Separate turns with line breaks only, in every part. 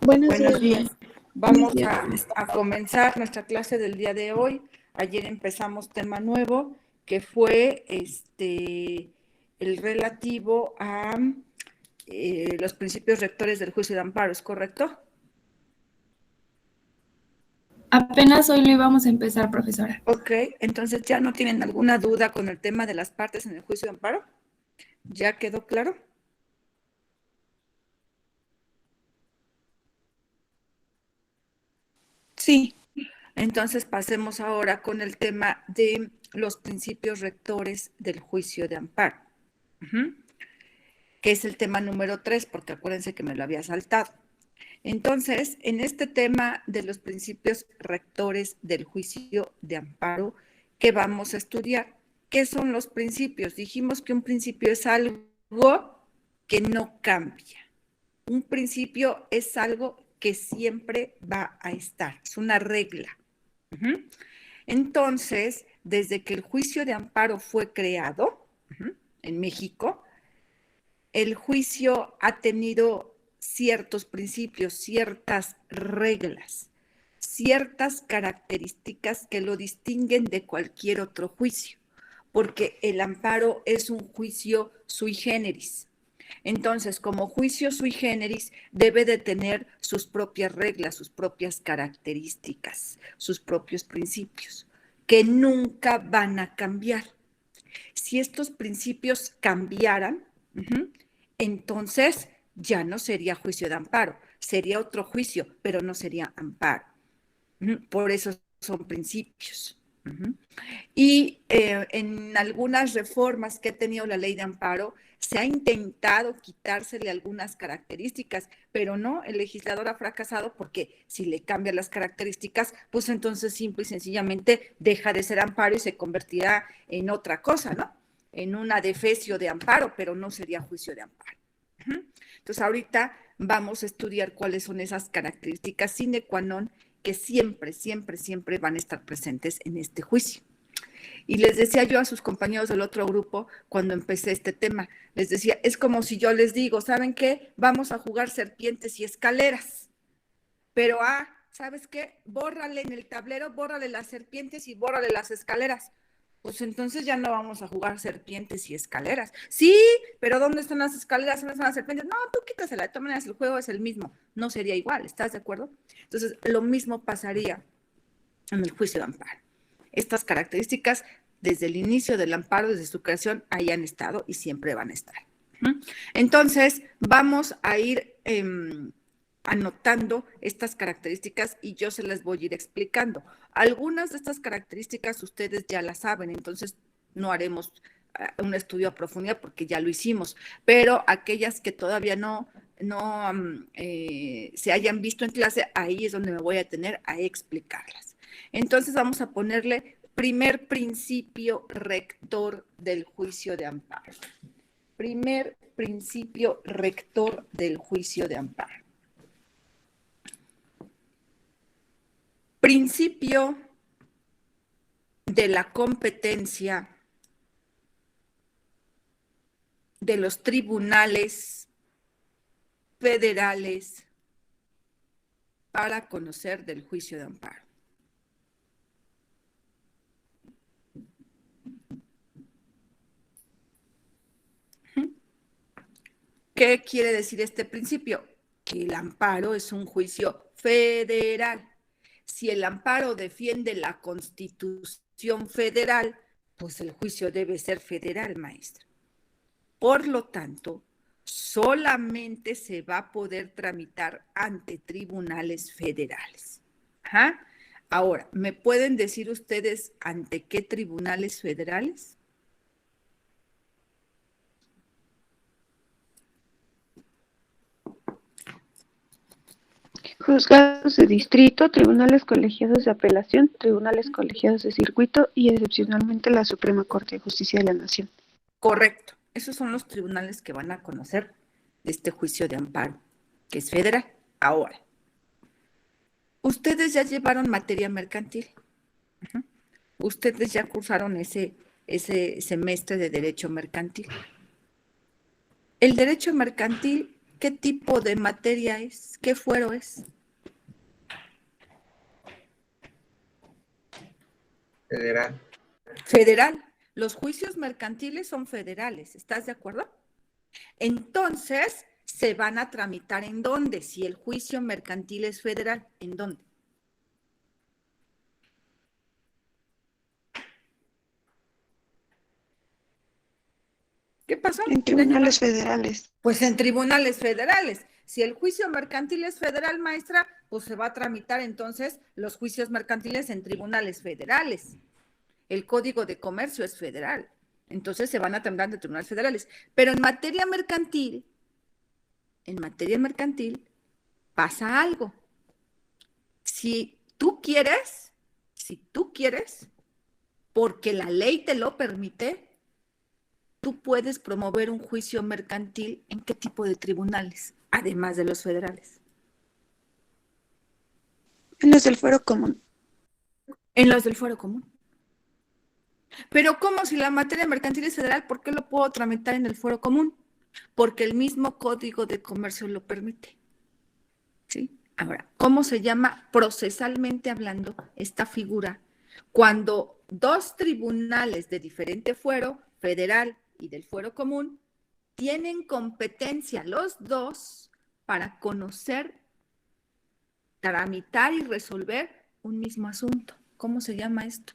Buenos
Buenos
días.
días. Vamos a comenzar nuestra clase del día de hoy. Ayer empezamos tema nuevo, que fue el relativo a los principios rectores del juicio de amparo, ¿es correcto?
Apenas hoy lo íbamos a empezar, profesora.
Ok, entonces ya no tienen alguna duda con el tema de las partes en el juicio de amparo. ¿Ya quedó claro? Sí. Entonces pasemos ahora con el tema de los principios rectores del juicio de amparo, que es el tema número 3, porque acuérdense que me lo había saltado. Entonces, en este tema de los principios rectores del juicio de amparo, ¿qué vamos a estudiar? ¿Qué son los principios? Dijimos que un principio es algo que no cambia. Un principio es algo que siempre va a estar, es una regla. Entonces, desde que el juicio de amparo fue creado en México, el juicio ha tenido ciertos principios, ciertas reglas, ciertas características que lo distinguen de cualquier otro juicio, porque el amparo es un juicio sui generis. Entonces, como juicio sui generis, debe de tener sus propias reglas, sus propias características, sus propios principios, que nunca van a cambiar. Si estos principios cambiaran, entonces ya no sería juicio de amparo, sería otro juicio, pero no sería amparo. Por eso son principios. Y en algunas reformas que ha tenido la ley de amparo, se ha intentado quitársele algunas características, pero no, el legislador ha fracasado porque si le cambian las características, pues entonces simple y sencillamente deja de ser amparo y se convertirá en otra cosa, ¿no? En una defecio de amparo, pero no sería juicio de amparo. Entonces ahorita vamos a estudiar cuáles son esas características sine qua non que siempre, siempre, siempre van a estar presentes en este juicio. Y les decía yo a sus compañeros del otro grupo, cuando empecé este tema, les decía, es como si yo les digo, ¿saben qué? Vamos a jugar serpientes y escaleras. Pero, ¿sabes qué? Bórrale en el tablero, bórrale las serpientes y bórrale las escaleras. Pues entonces ya no vamos a jugar serpientes y escaleras. Sí, pero ¿dónde están las escaleras? ¿Dónde están las serpientes? No, tú quítasela, de todas maneras el juego es el mismo. No sería igual, ¿estás de acuerdo? Entonces, lo mismo pasaría en el juicio de amparo. Estas características, desde el inicio del amparo, desde su creación, ahí han estado y siempre van a estar. Entonces, vamos a ir anotando estas características y yo se las voy a ir explicando. Algunas de estas características ustedes ya las saben, entonces no haremos un estudio a profundidad porque ya lo hicimos, pero aquellas que todavía no se hayan visto en clase, ahí es donde me voy a tener a explicarlas. Entonces vamos a ponerle primer principio rector del juicio de amparo. Primer principio rector del juicio de amparo. Principio de la competencia de los tribunales federales para conocer del juicio de amparo. ¿Qué quiere decir este principio? Que el amparo es un juicio federal. Si el amparo defiende la Constitución federal, pues el juicio debe ser federal, maestra. Por lo tanto, solamente se va a poder tramitar ante tribunales federales. Ajá. Ahora, ¿me pueden decir ustedes ante qué tribunales federales?
Juzgados de distrito, tribunales colegiados de apelación, tribunales colegiados de circuito y excepcionalmente la Suprema Corte de Justicia de la Nación.
Correcto. Esos son los tribunales que van a conocer de este juicio de amparo, que es federal. Ahora, ustedes ya llevaron materia mercantil. Ustedes ya cursaron ese semestre de derecho mercantil. El derecho mercantil ¿Qué tipo de materia es? ¿Qué fuero es?
Federal.
Federal. Los juicios mercantiles son federales, ¿estás de acuerdo? Entonces, se van a tramitar ¿en dónde? Si el juicio mercantil es federal, ¿en dónde? ¿Qué pasó?
En tribunales federales.
Pues en tribunales federales. Si el juicio mercantil es federal, maestra, pues se va a tramitar entonces los juicios mercantiles en tribunales federales. El Código de Comercio es federal. Entonces se van a tramitar en tribunales federales. Pero en materia mercantil pasa algo. Si tú quieres, porque la ley te lo permite, tú puedes promover un juicio mercantil en qué tipo de tribunales, además de los federales.
En los del fuero común.
En los del fuero común. Pero ¿cómo si la materia mercantil es federal? ¿Por qué lo puedo tramitar en el fuero común? Porque el mismo Código de Comercio lo permite. ¿Sí? Ahora, ¿cómo se llama procesalmente hablando esta figura? Cuando dos tribunales de diferente fuero, federal y del fuero común, tienen competencia los dos para conocer, tramitar y resolver un mismo asunto. ¿Cómo se llama esto?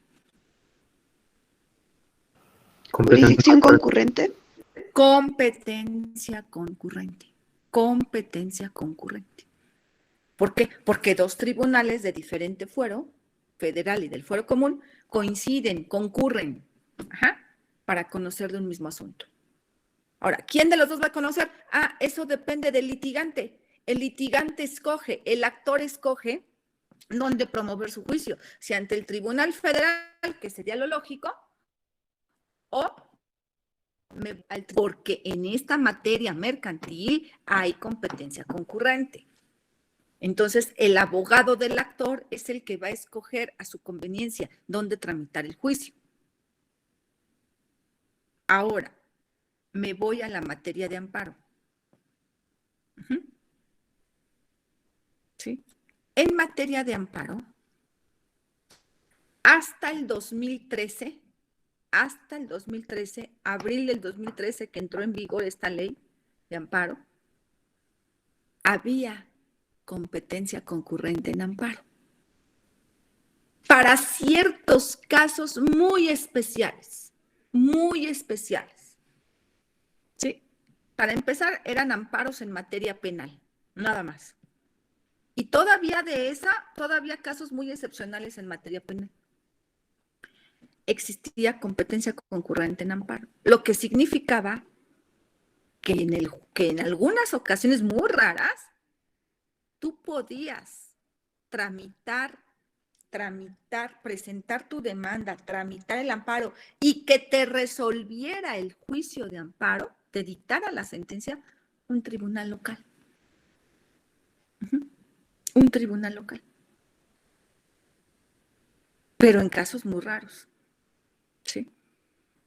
Jurisdicción concurrente.
Competencia concurrente. Competencia concurrente. ¿Por qué? Porque dos tribunales de diferente fuero, federal y del fuero común, coinciden, concurren, para conocer de un mismo asunto. Ahora, ¿quién de los dos va a conocer? Eso depende del litigante. El litigante escoge, el actor escoge dónde promover su juicio, si ante el Tribunal Federal, que sería lo lógico, o porque en esta materia mercantil hay competencia concurrente. Entonces, el abogado del actor es el que va a escoger a su conveniencia dónde tramitar el juicio. Ahora, me voy a la materia de amparo. ¿Sí? En materia de amparo, hasta el 2013, abril del 2013, que entró en vigor esta ley de amparo, había competencia concurrente en amparo. Para ciertos casos muy especiales. ¿Sí? Para empezar, eran amparos en materia penal, nada más. Y todavía casos muy excepcionales en materia penal. Existía competencia concurrente en amparo, lo que significaba que en algunas ocasiones muy raras, tú podías presentar tu demanda, tramitar el amparo y que te resolviera el juicio de amparo, te dictara la sentencia un tribunal local. Un tribunal local. Pero en casos muy raros. ¿Sí?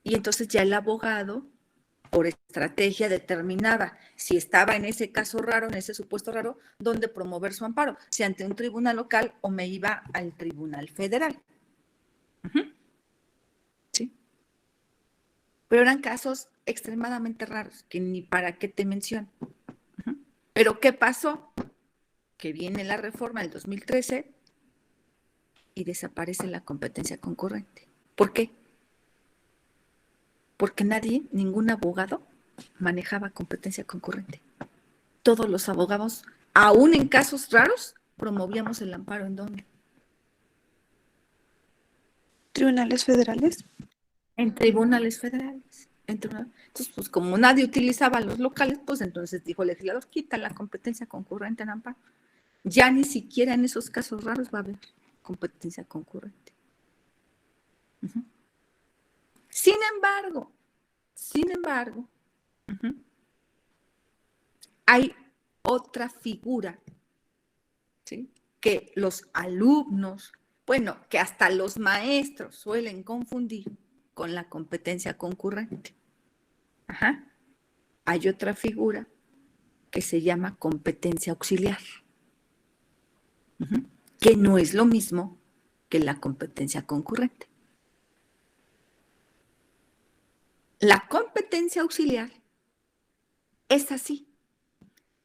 Y entonces ya el abogado, por estrategia, determinaba si estaba en ese caso raro, en ese supuesto raro, dónde promover su amparo, si ante un tribunal local o me iba al tribunal federal. ¿Sí? Pero eran casos extremadamente raros, que ni para qué te menciono. Pero ¿qué pasó? Que viene la reforma del 2013 y desaparece la competencia concurrente. ¿Por qué? Porque ningún abogado manejaba competencia concurrente. Todos los abogados, aún en casos raros, promovíamos el amparo. ¿En dónde?
¿Tribunales federales?
En tribunales federales. Entonces, pues como nadie utilizaba los locales, pues entonces dijo el legislador, quita la competencia concurrente en amparo. Ya ni siquiera en esos casos raros va a haber competencia concurrente. Sin embargo, hay otra figura, ¿sí? Que los alumnos, que hasta los maestros suelen confundir con la competencia concurrente. Hay otra figura que se llama competencia auxiliar, que no es lo mismo que la competencia concurrente. La competencia auxiliar es así,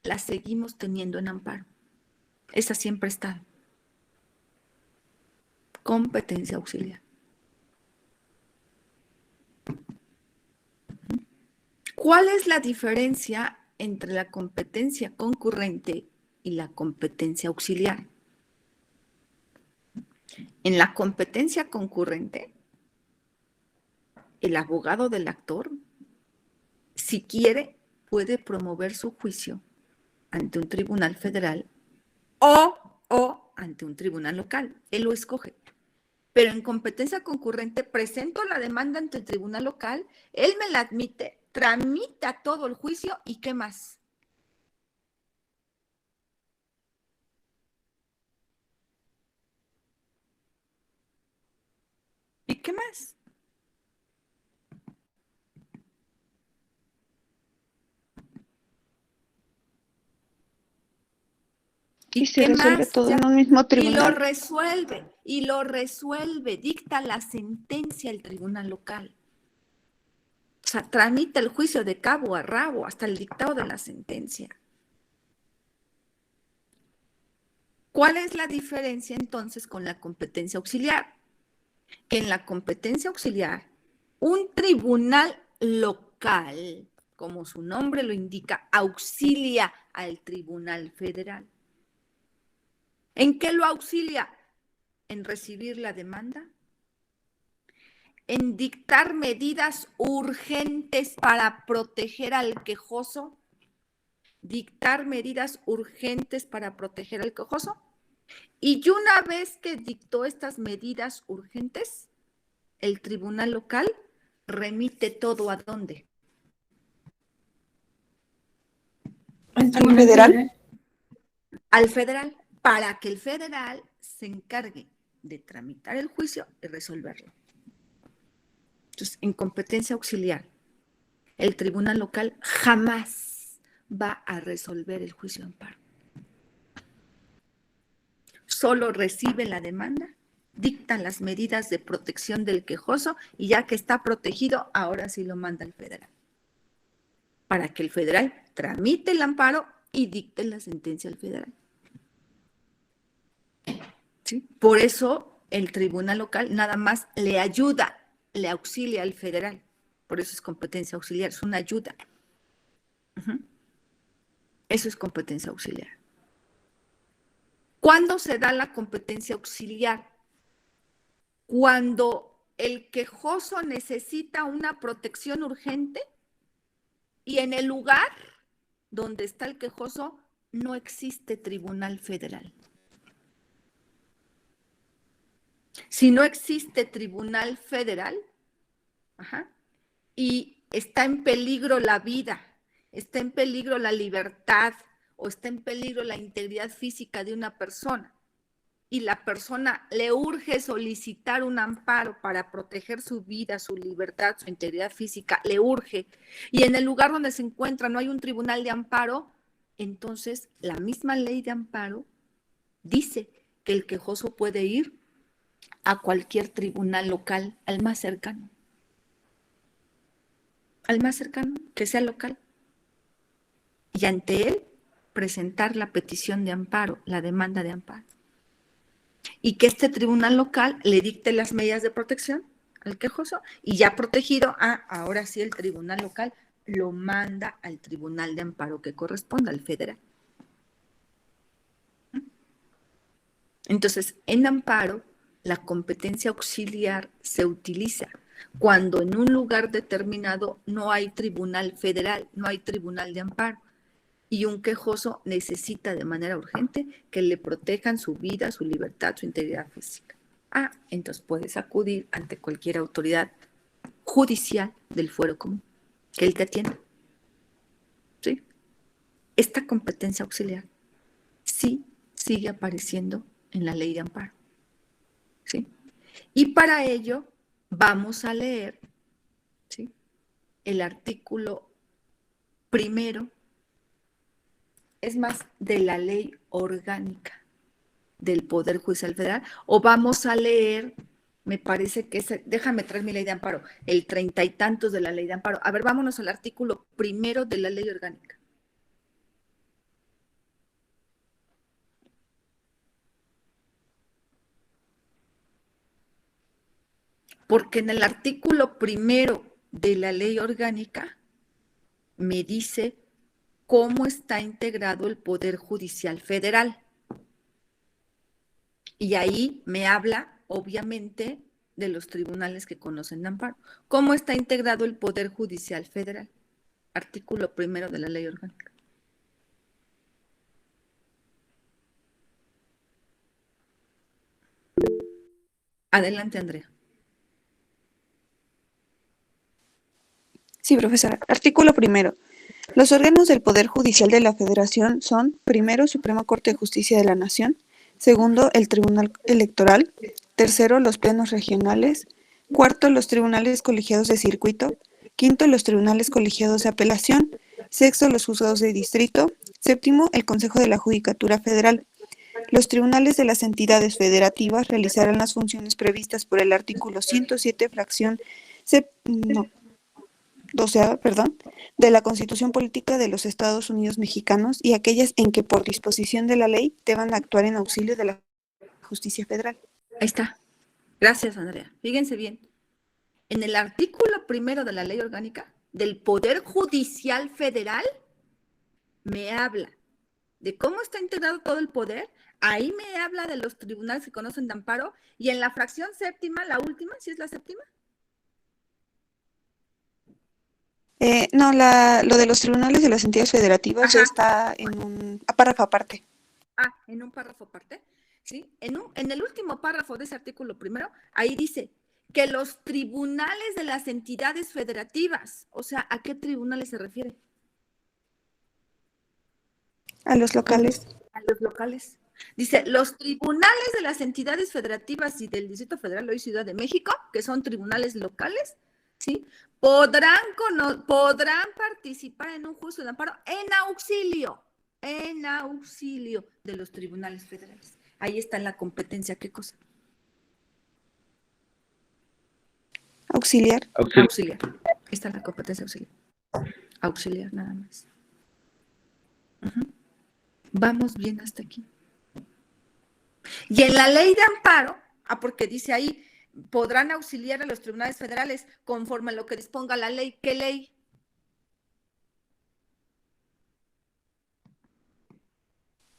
la seguimos teniendo en amparo. Esa siempre está. Competencia auxiliar. ¿Cuál es la diferencia entre la competencia concurrente y la competencia auxiliar? En la competencia concurrente, el abogado del actor, si quiere, puede promover su juicio ante un tribunal federal o ante un tribunal local. Él lo escoge. Pero en competencia concurrente presento la demanda ante el tribunal local, él me la admite, tramita todo el juicio y ¿qué más? ¿Y qué más?
Y se resuelve todo en un mismo tribunal.
Y lo resuelve, dicta la sentencia el tribunal local. O sea, tramita el juicio de cabo a rabo hasta el dictado de la sentencia. ¿Cuál es la diferencia entonces con la competencia auxiliar? Que en la competencia auxiliar, un tribunal local, como su nombre lo indica, auxilia al tribunal federal. ¿En qué lo auxilia? En recibir la demanda, en dictar medidas urgentes para proteger al quejoso, y una vez que dictó estas medidas urgentes, el tribunal local remite todo ¿a dónde?
¿Al tribunal federal?
Al federal, para que el federal se encargue de tramitar el juicio y resolverlo. Entonces, en competencia auxiliar, el tribunal local jamás va a resolver el juicio de amparo. Solo recibe la demanda, dictan las medidas de protección del quejoso y ya que está protegido, ahora sí lo manda al federal. Para que el federal tramite el amparo y dicte la sentencia al federal. ¿Sí? Por eso el tribunal local nada más le ayuda, le auxilia al federal. Por eso es competencia auxiliar, es una ayuda. Eso es competencia auxiliar. ¿Cuándo se da la competencia auxiliar? Cuando el quejoso necesita una protección urgente y en el lugar donde está el quejoso no existe tribunal federal. Si no existe tribunal federal, y está en peligro la vida, está en peligro la libertad o está en peligro la integridad física de una persona y la persona le urge solicitar un amparo para proteger su vida, su libertad, su integridad física, le urge, y en el lugar donde se encuentra no hay un tribunal de amparo, entonces la misma ley de amparo dice que el quejoso puede ir a cualquier tribunal local, al más cercano, que sea local, y ante él presentar la petición de amparo, la demanda de amparo, y que este tribunal local le dicte las medidas de protección al quejoso, y ya protegido, ahora sí el tribunal local lo manda al tribunal de amparo que corresponda, al federal. Entonces, en amparo, la competencia auxiliar se utiliza cuando en un lugar determinado no hay tribunal federal, no hay tribunal de amparo, y un quejoso necesita de manera urgente que le protejan su vida, su libertad, su integridad física. Entonces puedes acudir ante cualquier autoridad judicial del fuero común, que él te atienda. ¿Sí? Esta competencia auxiliar sí sigue apareciendo en la ley de amparo. ¿Sí? Y para ello vamos a leer, ¿sí?, el artículo primero es más, de la ley orgánica del Poder Judicial Federal, o vamos a leer, me parece que es, déjame traer mi ley de amparo, el 30 y tantos de la ley de amparo. A ver, vámonos al artículo primero de la ley orgánica. Porque en el artículo primero de la ley orgánica me dice cómo está integrado el Poder Judicial Federal. Y ahí me habla, obviamente, de los tribunales que conocen de amparo. ¿Cómo está integrado el Poder Judicial Federal? Artículo primero de la ley orgánica. Adelante, Andrea.
Sí, profesora. Artículo primero. Los órganos del Poder Judicial de la Federación son, primero, Suprema Corte de Justicia de la Nación; segundo, el Tribunal Electoral; tercero, los plenos regionales; cuarto, los tribunales colegiados de circuito; quinto, los tribunales colegiados de apelación; sexto, los juzgados de distrito; séptimo, el Consejo de la Judicatura Federal. Los tribunales de las entidades federativas realizarán las funciones previstas por el artículo 107, fracción 12, de la Constitución Política de los Estados Unidos Mexicanos, y aquellas en que por disposición de la ley deban actuar en auxilio de la justicia federal.
Ahí está. Gracias, Andrea. Fíjense bien. En el artículo primero de la ley orgánica del Poder Judicial Federal me habla de cómo está integrado todo el poder. Ahí me habla de los tribunales que conocen de amparo, y en la fracción séptima, la última, ¿sí es la séptima?
No, lo de los tribunales de las entidades federativas ya está en un párrafo aparte.
En un párrafo aparte, ¿sí? En el último párrafo de ese artículo primero, ahí dice que los tribunales de las entidades federativas, o sea, ¿a qué tribunales se refiere?
A los locales.
A los locales. Dice, los tribunales de las entidades federativas y del Distrito Federal hoy Ciudad de México, que son tribunales locales, ¿sí? Podrán participar en un juicio de amparo en auxilio de los tribunales federales. Ahí está la competencia, ¿qué cosa?
Auxiliar.
Auxiliar. Ahí está la competencia auxiliar. Auxiliar, nada más. Vamos bien hasta aquí. Y en la ley de amparo, porque dice ahí, podrán auxiliar a los tribunales federales conforme a lo que disponga la ley. ¿Qué ley?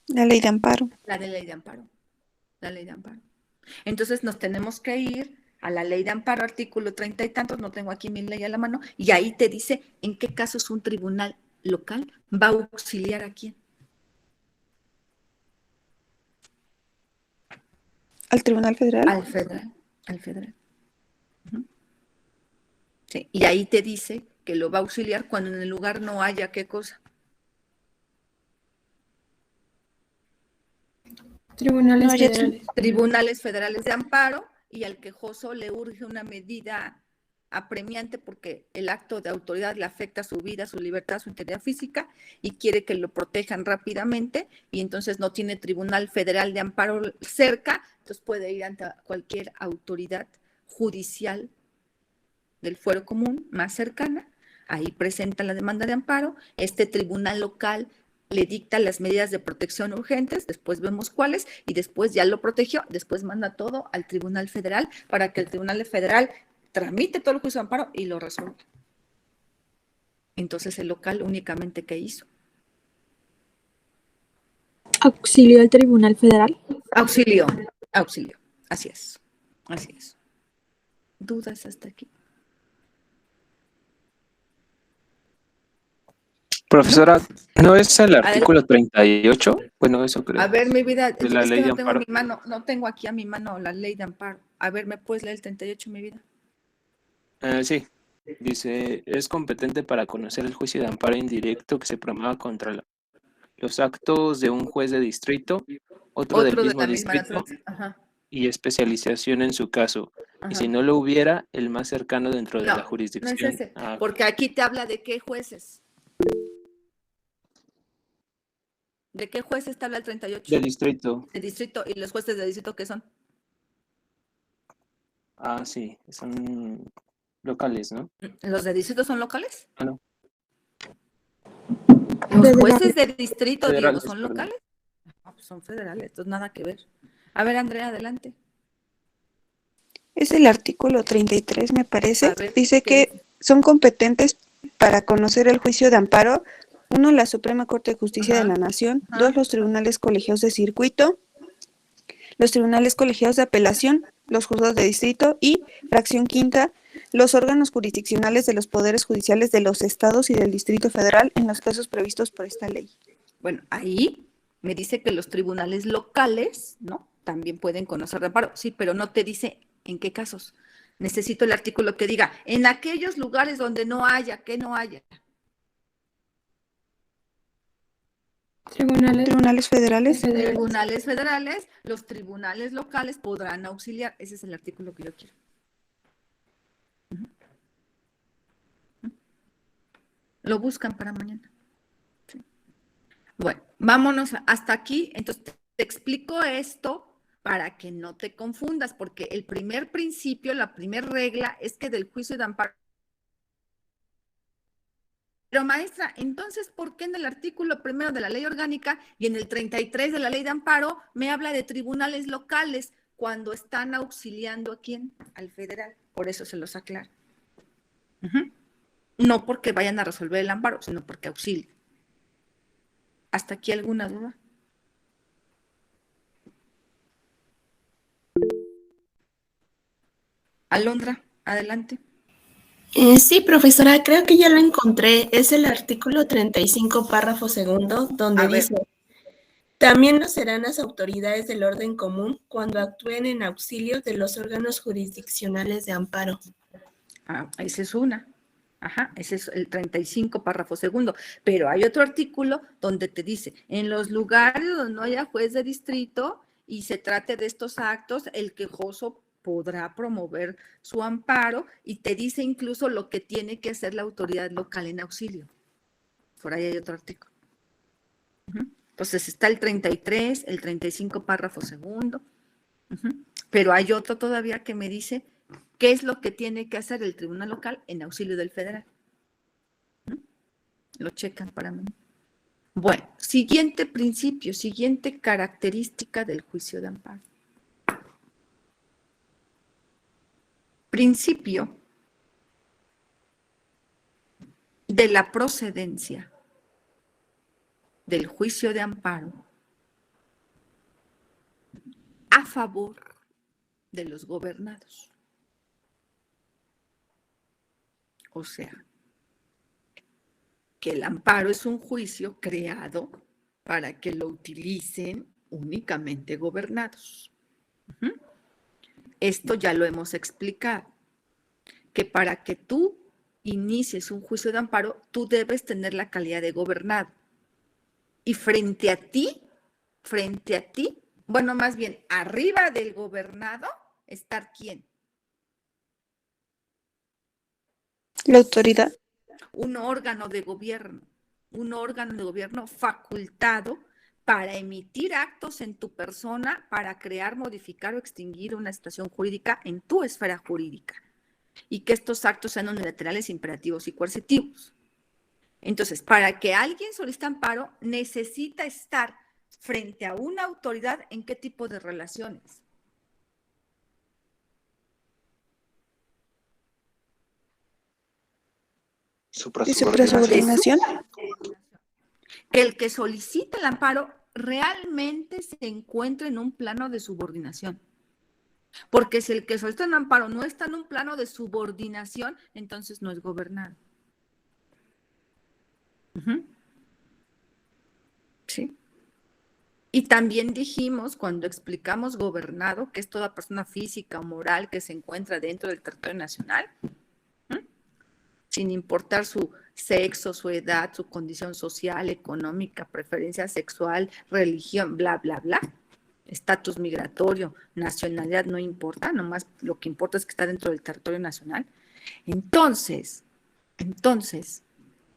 La ley de amparo.
La de ley de amparo. La ley de amparo. Entonces nos tenemos que ir a la ley de amparo, artículo 30 y tantos, no tengo aquí mi ley a la mano, y ahí te dice en qué casos un tribunal local va a auxiliar a quién.
¿Al Tribunal Federal?
Al federal. Sí, y ahí te dice que lo va a auxiliar cuando en el lugar no haya qué cosa.
Tribunales federales.
Tribunales federales de amparo, y al quejoso le urge una medida apremiante porque el acto de autoridad le afecta su vida, su libertad, su integridad física, y quiere que lo protejan rápidamente, y entonces no tiene tribunal federal de amparo cerca, entonces puede ir ante cualquier autoridad judicial del fuero común más cercana. Ahí presenta la demanda de amparo, este tribunal local le dicta las medidas de protección urgentes, después vemos cuáles, y después ya lo protegió, después manda todo al Tribunal Federal para que el Tribunal Federal tramite todo el juicio de amparo y lo resuelva. Entonces el local únicamente, ¿qué hizo?
¿Auxilio al Tribunal Federal?
Auxilio, así es. ¿Dudas hasta aquí?
Profesora, ¿no es el artículo 38? Bueno, eso creo.
A ver, mi vida,
de la
es
ley
que
de
no tengo
amparo.
mi mano, no tengo aquí a mi mano la ley de amparo. A ver, ¿me puedes leer el 38, mi vida?
Sí, dice, es competente para conocer el juicio de amparo indirecto que se promueva contra los actos de un juez de distrito, otro del mismo
de la misma
distrito
naturaleza. Ajá.
y especialización en su caso.
Ajá.
Y si no lo hubiera, el más cercano dentro de la
No
jurisdicción.
es ese, porque aquí te habla de qué jueces. ¿De qué jueces te habla el 38?
Del distrito.
El distrito. ¿Y los jueces del distrito qué son?
Ah, sí, son locales, ¿no?
¿Los de distrito son locales?
Ah, no.
¿Los
Federales.
jueces de distrito, Diego,
Federales,
son
perdón.
locales? No, pues son federales, entonces nada que ver. A ver, Andrea, adelante.
Es el artículo 33, me
A
parece.
ver,
Dice
¿qué
que
dice?
son competentes para conocer el juicio de amparo. 1, la Suprema Corte de Justicia de
Ajá,
la Nación.
ajá.
2, los tribunales colegiados de circuito. Los tribunales colegiados de apelación, los juzgados de distrito y, fracción quinta, los órganos jurisdiccionales de los poderes judiciales de los estados y del Distrito Federal en los casos previstos por esta ley.
Bueno, ahí me dice que los tribunales locales, ¿no? También pueden conocer de amparo. Sí, pero no te dice en qué casos. Necesito el artículo que diga, en aquellos lugares donde no haya, que no haya.
Tribunales
Tribunales federales.
federales.
Tribunales federales, los tribunales locales podrán auxiliar. Ese es el artículo que yo quiero. Lo buscan para mañana. Sí. Bueno, vámonos hasta aquí. Entonces, te explico esto para que no te confundas, porque el primer principio, la primera regla es que del juicio de amparo. Pero maestra, entonces, ¿por qué en el artículo primero de la ley orgánica y en el 33 de la ley de amparo me habla de tribunales locales cuando están auxiliando a quién? Al federal. Por eso se los aclaro. No porque vayan a resolver el amparo, sino porque auxilian. ¿Hasta aquí alguna duda? Alondra, adelante.
Sí, profesora, creo que ya lo encontré. Es el artículo 35, párrafo segundo, donde
A ver.
dice, también lo serán las autoridades del orden común cuando actúen en auxilio de los órganos jurisdiccionales de amparo.
Ah, esa es una. Ajá, ese es el 35, párrafo segundo. Pero hay otro artículo donde te dice, en los lugares donde no haya juez de distrito y se trate de estos actos, el quejoso podrá promover su amparo y te dice incluso lo que tiene que hacer la autoridad local en auxilio. Por ahí hay otro artículo. Entonces está el 33, el 35, párrafo segundo. Pero hay otro todavía que me dice qué es lo que tiene que hacer el tribunal local en auxilio del federal. Lo checan para mí. Bueno, siguiente principio, siguiente característica del juicio de amparo. Principio de la procedencia del juicio de amparo a favor de los gobernados. O sea, que el amparo es un juicio creado para que lo utilicen únicamente gobernados. Esto ya lo hemos explicado, que para que tú inicies un juicio de amparo, tú debes tener la calidad de gobernado. Y frente a ti, bueno, más bien, arriba del gobernado, ¿estar quién?
La autoridad.
Un órgano de gobierno facultado para emitir actos en tu persona, para crear, modificar o extinguir una situación jurídica en tu esfera jurídica. Y que estos actos sean unilaterales, imperativos y coercitivos. Entonces, para que alguien solicite amparo, necesita estar frente a una autoridad en qué tipo de relaciones.
Suprasubordinación.
Que el que solicita el amparo realmente se encuentra en un plano de subordinación. Porque si el que solicita un amparo no está en un plano de subordinación, entonces no es gobernado. ¿Sí? Y también dijimos, cuando explicamos gobernado, que es toda persona física o moral que se encuentra dentro del territorio nacional, sin importar su sexo, su edad, su condición social, económica, preferencia sexual, religión, bla, bla, bla. Estatus migratorio, nacionalidad, no importa, nomás lo que importa es que está dentro del territorio nacional. Entonces,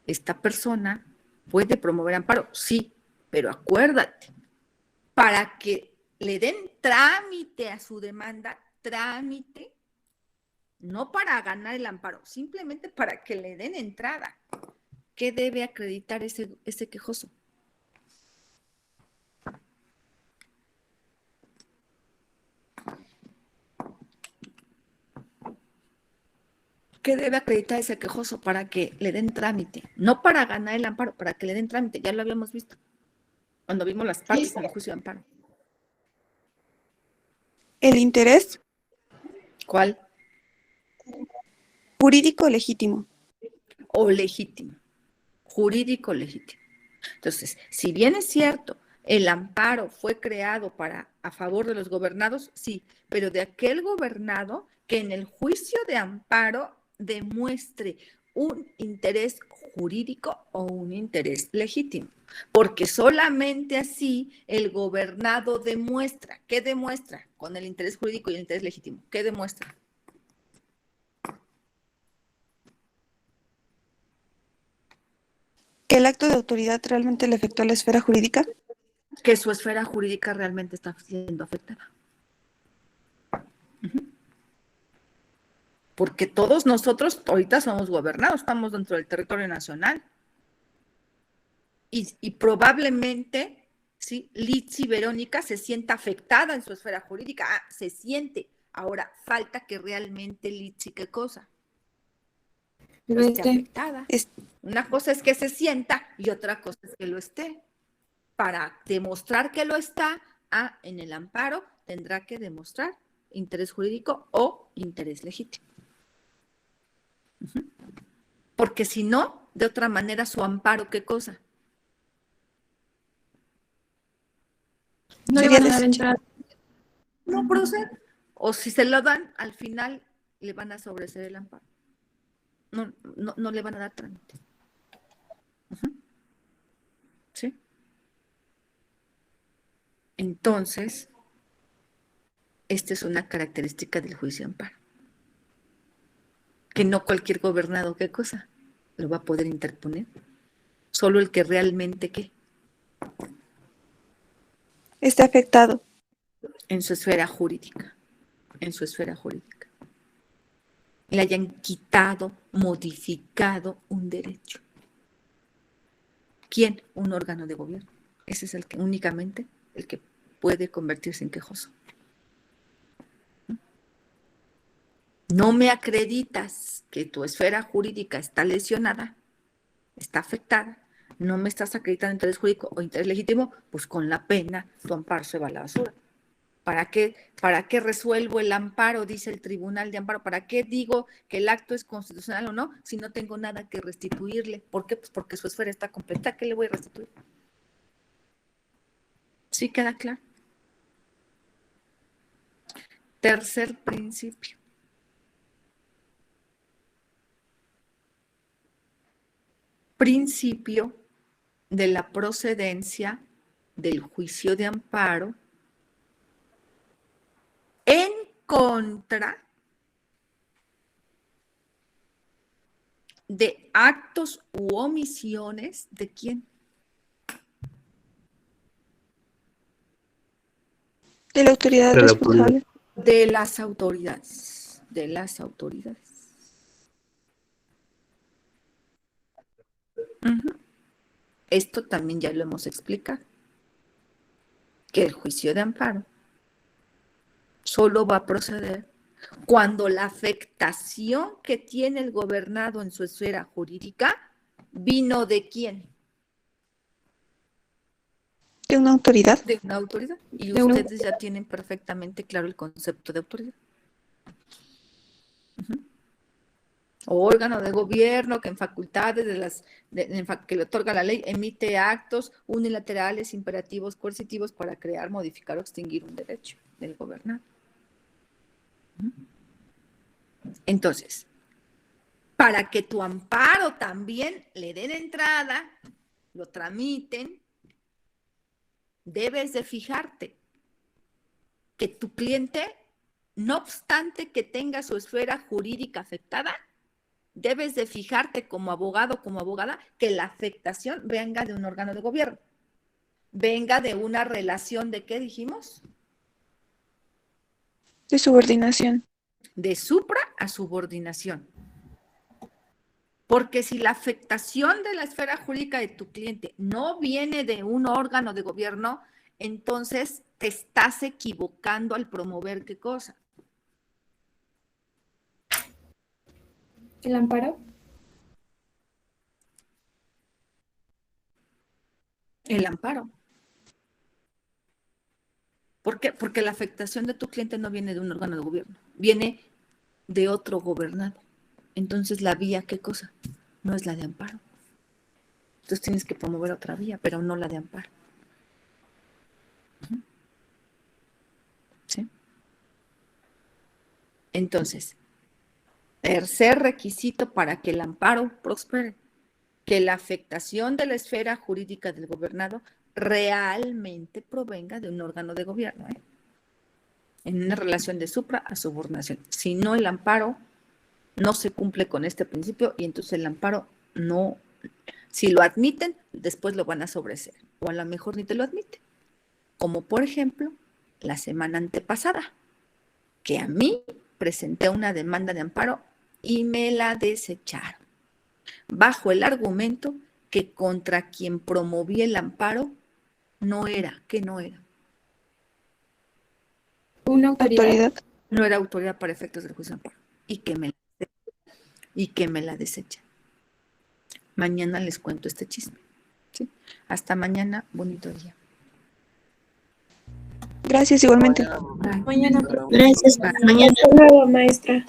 esta persona puede promover amparo, sí, Pero acuérdate, para que le den trámite a su demanda, trámite, no para ganar el amparo, simplemente para que le den entrada. ¿Qué debe acreditar ese quejoso? ¿Qué debe acreditar ese quejoso para que le den trámite? No para ganar el amparo, para que le den trámite. Ya lo habíamos visto cuando vimos las partes en el juicio de amparo.
El interés
¿Cuál?
jurídico legítimo.
O legítimo. Jurídico legítimo. Entonces, si bien es cierto, el amparo fue creado a favor de los gobernados, sí, pero de aquel gobernado que en el juicio de amparo demuestre un interés jurídico o un interés legítimo, porque solamente así el gobernado demuestra. ¿Qué demuestra con el interés jurídico y el interés legítimo? ¿Qué demuestra?
¿Que el acto de autoridad realmente le afectó a la esfera jurídica?
Que su esfera jurídica realmente está siendo afectada. Porque todos nosotros ahorita somos gobernados, estamos dentro del territorio nacional. Y probablemente, ¿sí? Litsi Verónica se sienta afectada en su esfera jurídica. Se siente. Ahora, falta que realmente Litsi, ¿qué cosa? Esté afectada. Una cosa es que se sienta y otra cosa es que lo esté. Para demostrar que lo está, en el amparo tendrá que demostrar interés jurídico o interés legítimo. Porque si no, de otra manera su amparo, ¿qué cosa?
No le van a dar entrada.
No procede. O si se lo dan, al final le van a sobreseer el amparo. No le van a dar trámite. ¿Sí? Entonces, esta es una característica del juicio de amparo. Que no cualquier gobernado, ¿qué cosa? Lo va a poder interponer. Solo el que realmente, ¿qué?
Está afectado.
En su esfera jurídica. En su esfera jurídica. Le hayan quitado, modificado un derecho. ¿Quién? Un órgano de gobierno. Ese es únicamente el que puede convertirse en quejoso. No me acreditas que tu esfera jurídica está lesionada, está afectada, no me estás acreditando interés jurídico o interés legítimo, pues con la pena tu amparo se va a la basura. ¿Para qué resuelvo el amparo? Dice el Tribunal de Amparo. ¿Para qué digo que el acto es constitucional o no si no tengo nada que restituirle? ¿Por qué? Pues porque su esfera está completa. ¿Qué le voy a restituir? ¿Sí queda claro? Tercer principio. Principio de la procedencia del juicio de amparo en contra de actos u omisiones ¿de quién?
De la autoridad responsable.
De las autoridades. De las autoridades. Esto también ya lo hemos explicado. Que el juicio de amparo solo va a proceder cuando la afectación que tiene el gobernado en su esfera jurídica vino ¿de quién?
¿De una autoridad?
De una autoridad. Y ustedes ya tienen perfectamente claro el concepto de autoridad. Órgano de gobierno que en facultades que le otorga la ley emite actos unilaterales, imperativos, coercitivos para crear, modificar o extinguir un derecho del gobernado. Entonces, para que tu amparo también le den entrada, lo tramiten, debes de fijarte que tu cliente, no obstante que tenga su esfera jurídica afectada, debes de fijarte como abogado, como abogada, que la afectación venga de un órgano de gobierno. venga de una relación de ¿qué dijimos?
De subordinación.
De supra a subordinación. Porque si la afectación de la esfera jurídica de tu cliente no viene de un órgano de gobierno, entonces te estás equivocando al promover ¿qué cosa?
¿El amparo?
El amparo. ¿Por qué? Porque la afectación de tu cliente no viene de un órgano de gobierno, viene de otro gobernado. Entonces, la vía, ¿qué cosa? No es la de amparo. Entonces tienes que promover otra vía, pero no la de amparo. ¿Sí? Entonces, tercer requisito para que el amparo prospere, que la afectación de la esfera jurídica del gobernado realmente provenga de un órgano de gobierno, en una relación de supra a subordinación. Si no, el amparo no se cumple con este principio y entonces el amparo no, si lo admiten, después lo van a sobreseer o a lo mejor ni te lo admiten. Como por ejemplo, la semana antepasada, que a mí presenté una demanda de amparo y me la desecharon, bajo el argumento que contra quien promovía el amparo no era, ¿qué no era?
Una autoridad.
No era autoridad para efectos del juicio de amparo y que me la desechan. Mañana les cuento este chisme. ¿Sí? Hasta mañana, bonito día.
Gracias igualmente.
Mañana.
Gracias. Mañana.
Hasta luego, maestra.